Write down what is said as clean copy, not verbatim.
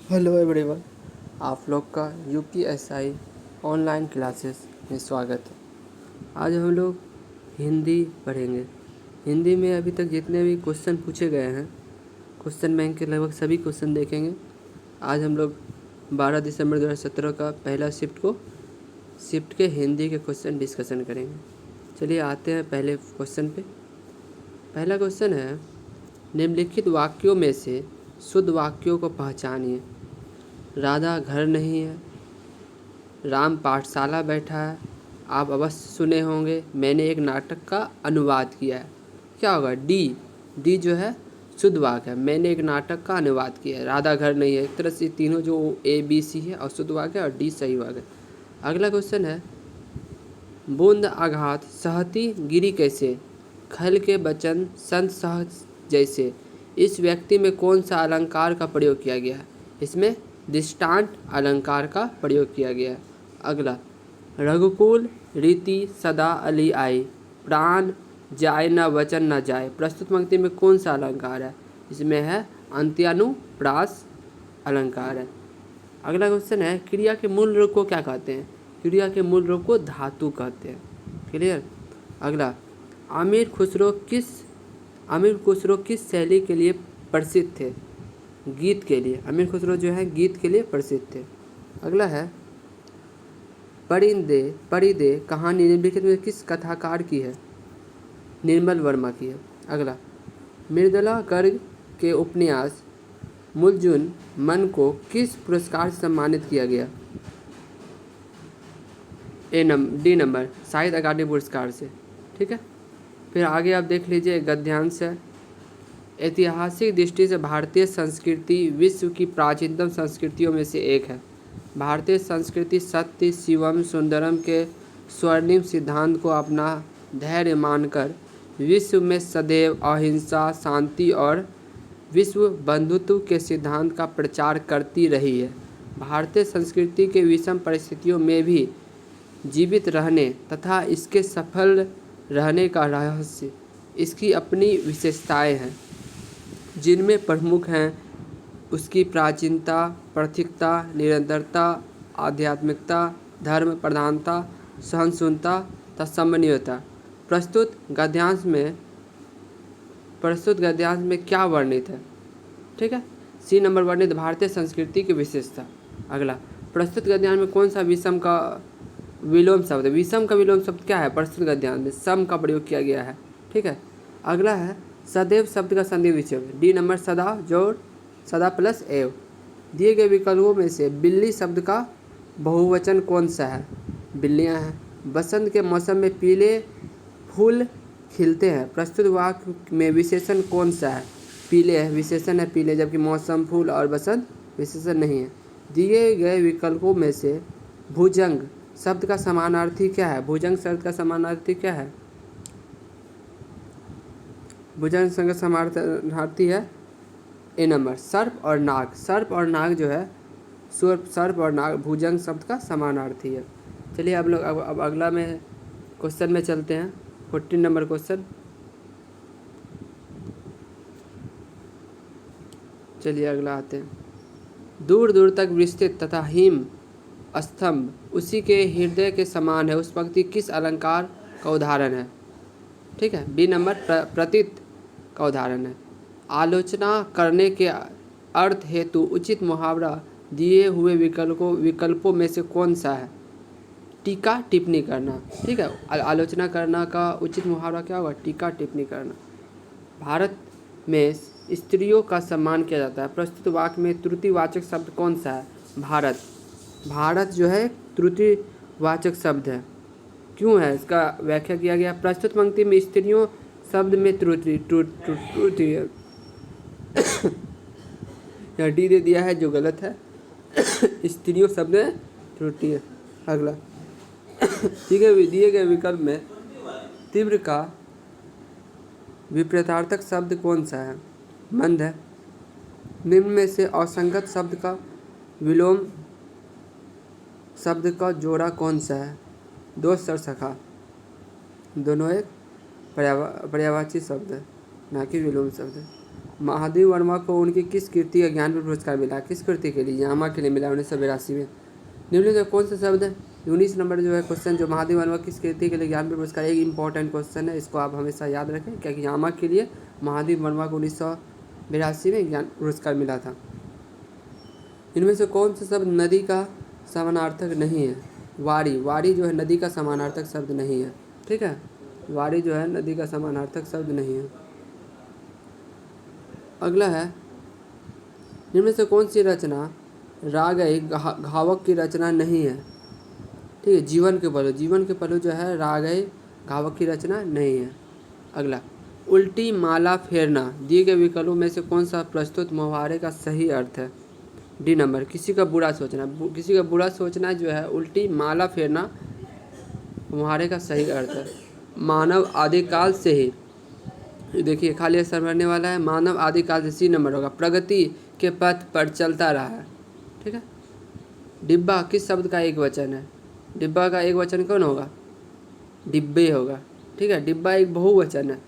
Hello everyone, आप लोग का यूपीएसआई ऑनलाइन क्लासेस में स्वागत है। आज हम लोग हिंदी पढ़ेंगे। हिंदी में अभी तक जितने भी क्वेश्चन पूछे गए हैं, क्वेश्चन बैंक के लगभग सभी क्वेश्चन देखेंगे। आज हम लोग 12 दिसंबर 2017 का पहला शिफ्ट के हिंदी के क्वेश्चन डिस्कशन करेंगे। चलिए आते हैं पहले क्वेश्चन पे। पहला क्वेश्चन है, निम्नलिखित वाक्यों में से शुद्ध वाक्यों को पहचानिए। राधा घर नहीं है, राम पाठशाला बैठा है, आप अवश्य सुने होंगे, मैंने एक नाटक का अनुवाद किया है। क्या होगा? डी जो है शुद्ध वाक्य है। मैंने एक नाटक का अनुवाद किया है। राधा घर नहीं है। एक तरह से तीनों जो ए बी सी है और शुद्ध वाक्य है और डी सही वाक्य है। अगला क्वेश्चन है, बूंद आघात सहती गिरी कैसे, खल के वचन संत सहज जैसे। इस व्यक्ति में कौन सा अलंकार का प्रयोग किया गया है? इसमें दृष्टांत अलंकार का प्रयोग किया गया है। अगला, रघुकुल रीति सदा अली आई, प्राण जाए न वचन न जाए। प्रस्तुत पंक्ति में कौन सा अलंकार है? इसमें है अंत्यानुप्रास अलंकार है। अगला क्वेश्चन है, क्रिया के मूल रूप को क्या कहते हैं? क्रिया के मूल रूप को धातु कहते हैं। क्लियर। अगला, आमिर खुसरो किस शैली के लिए प्रसिद्ध थे? गीत के लिए। अमीर खुसरो जो है गीत के लिए प्रसिद्ध थे। अगला है, परिदे कहानी निम्नलिखित में किस कथाकार की है? निर्मल वर्मा की है। अगला, मृदुला गर्ग के उपन्यास मुलजुन मन को किस पुरस्कार से सम्मानित किया गया? डी नंबर साहित्य अकादमी पुरस्कार से। ठीक है। फिर आगे आप देख लीजिए, गद्यांश है। ऐतिहासिक दृष्टि से भारतीय संस्कृति विश्व की प्राचीनतम संस्कृतियों में से एक है। भारतीय संस्कृति सत्य शिवम सुंदरम के स्वर्णिम सिद्धांत को अपना धैर्य मानकर विश्व में सदैव अहिंसा, शांति और विश्व बंधुत्व के सिद्धांत का प्रचार करती रही है। भारतीय संस्कृति के विषम परिस्थितियों में भी जीवित रहने तथा इसके सफल रहने का रहस्य इसकी अपनी विशेषताएं हैं, जिनमें प्रमुख हैं उसकी प्राचीनता, प्रतीकता, निरंतरता, आध्यात्मिकता, धर्म प्रधानता, सहिष्णुता तथा समन्वयता। प्रस्तुत गद्यांश में क्या वर्णित है? ठीक है। सी नंबर वर्णित भारतीय संस्कृति की विशेषता। अगला, प्रस्तुत गद्यांश में कौन सा विषम का विलोम शब्द है? विषम का विलोम शब्द क्या है? प्रस्तुत गद्यांश में सम का प्रयोग किया गया है। ठीक है। अगला है, सदैव शब्द का संधि विच्छेद। डी नंबर सदा जोड़ सदा प्लस एव। दिए गए विकल्पों में से बिल्ली शब्द का बहुवचन कौन सा है? बिल्लियां हैं। बसंत के मौसम में पीले फूल खिलते हैं। प्रस्तुत वाक्य में विशेषण कौन सा है? पीले है, विशेषण है पीले, जबकि मौसम, फूल और बसंत विशेषण नहीं है। दिए गए विकल्पों में से भुजंग शब्द का समानार्थी क्या है? भुजंग शब्द का समानार्थी क्या है? भुजंग शब्द का समानार्थी है ए नंबर सर्प और नाग। सर्प और नाग जो है सर्प और नाग भुजंग शब्द का समानार्थी है। चलिए अब लोग अब अगला में क्वेश्चन में चलते हैं। 14 नंबर क्वेश्चन। चलिए अगला आते हैं। दूर दूर तक विस्तृत तथा हिम स्तंभ उसी के हृदय के समान है, उस पंक्ति किस अलंकार का उदाहरण है? ठीक है। बी नंबर प्रतीत का उदाहरण है। आलोचना करने के अर्थ हेतु उचित मुहावरा दिए हुए विकल्पों में से कौन सा है? टीका टिप्पणी करना। ठीक है। आलोचना करना का उचित मुहावरा क्या होगा? टीका टिप्पणी करना। भारत में स्त्रियों का सम्मान किया जाता है। प्रस्तुत वाक्य में त्रुटिवाचक शब्द कौन सा है? भारत जो है त्रुटिवाचक शब्द है। क्यों है? इसका व्याख्या किया गया। प्रस्तुत पंक्ति में स्त्रियों शब्द में त्रुटि है। यह डी दे दिया है जो गलत है। स्त्रियों शब्द में त्रुटि है। अगला, दिए गए विकल्प में तीव्र का विपरीतार्थक शब्द कौन सा है? मंद है। निम्न में से असंगत शब्द का विलोम शब्द का जोड़ा कौन सा है? दो सरसखा। दोनों एक पर्यायवाची शब्द है, ना कि विलोम शब्द है। महादेव वर्मा को उनकी किस कृति का ज्ञानपीठ पुरस्कार मिला? किस कृति के लिए? यामा के लिए मिला 1982 में। निम्नलिखित में कौन सा शब्द है? 19 नंबर जो है क्वेश्चन, जो महादेव वर्मा किस कृति के लिए ज्ञानपीठ पुरस्कार, एक इंपॉर्टेंट क्वेश्चन है, इसको आप हमेशा याद रखें, क्योंकि यामा के लिए महादेव वर्मा को 1982 में ज्ञान पुरस्कार मिला था। इनमें से कौन सा शब्द नदी का समानार्थक नहीं है? वारी। वारी जो है नदी का समानार्थक शब्द नहीं है, ठीक है, वारी जो है नदी का समानार्थक शब्द नहीं है। अगला है, इनमें से कौन सी रचना रागई घावक की रचना नहीं है? ठीक है, जीवन के पहलू। जीवन के पहलू जो है रागई घावक की रचना नहीं है। अगला, उल्टी माला फेरना दिए गए विकल्पों में से कौन सा प्रस्तुत मुहावरे का सही अर्थ है? डी नंबर, किसी का बुरा सोचना। किसी का बुरा सोचना जो है उल्टी माला फेरना मुहावरे का सही अर्थ है। मानव आदिकाल से ही, देखिए खाली असर भरने वाला है, मानव आदिकाल से सी नंबर होगा, प्रगति के पथ पर चलता रहा है, ठीक है। डिब्बा किस शब्द का एक वचन है? डिब्बा का एक वचन कौन होगा? डिब्बे होगा, ठीक है, डिब्बा एक बहुवचन है।